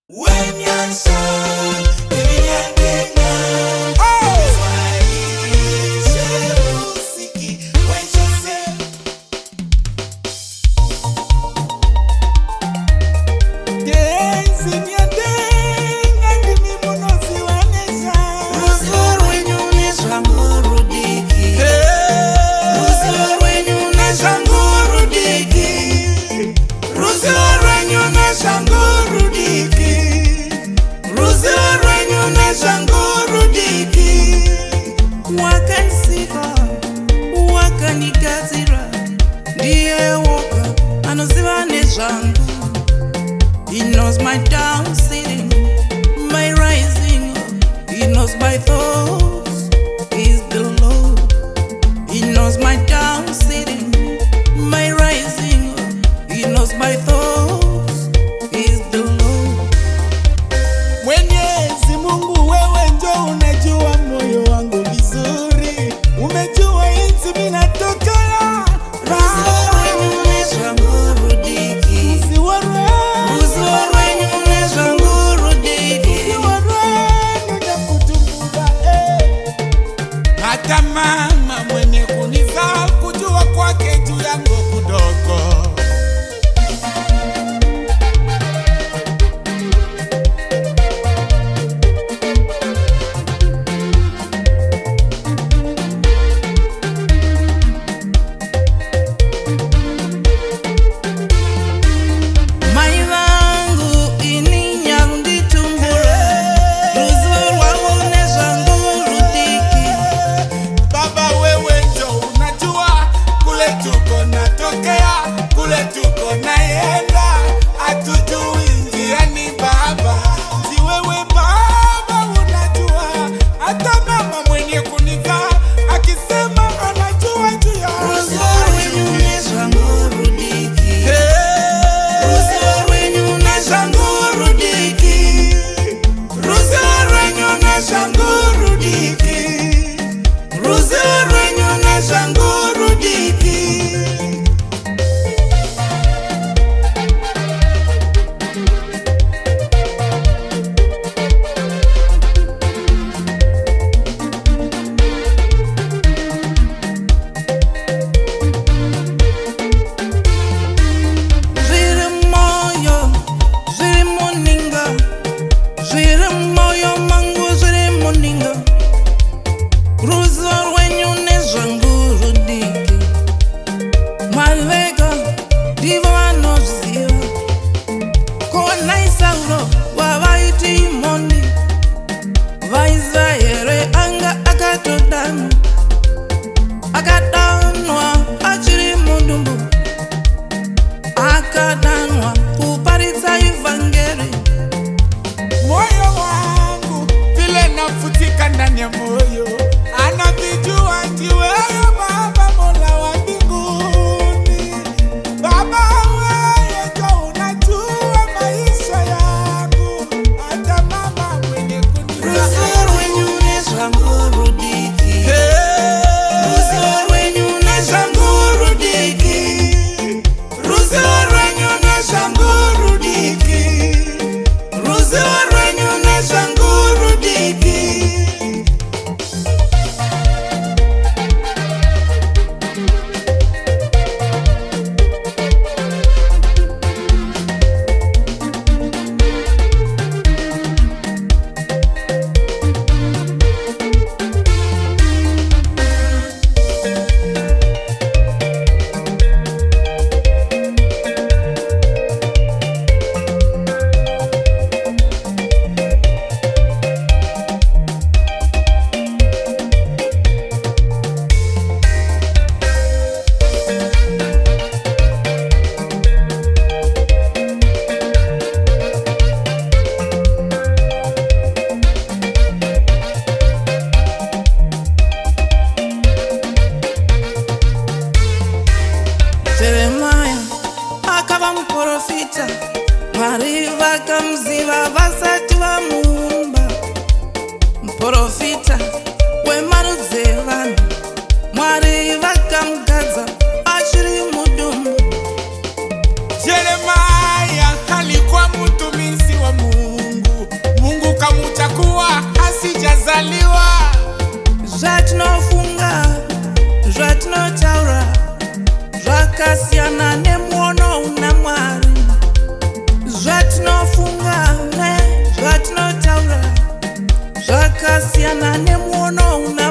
When you're so He knows my down sitting, my rising. He knows my thoughts is the Lord. He knows my down sitting, my rising. He knows my thoughts is the Lord. Mwenyezi Mungu, wewe ndio unajua moyo wangu vizuri. Umejua jinsi mimi natokea. Hata mama mwenye kunizaa kujua kwake juu yangu kudogo. Ndani ya moyo anavijua ndiwe Baba Mola wa mbinguni. Baba wewe ndio unajua maisha yangu. Hata mama mwenye kunizaa Mporofita Mwari vakamziva vasati vamuumba. Mporofita wemarudzi evanhu Mwari vakamugadza achiri mudumbu. Jeremia alikuwa mtumishi wa Mungu. Kasiana ne muono una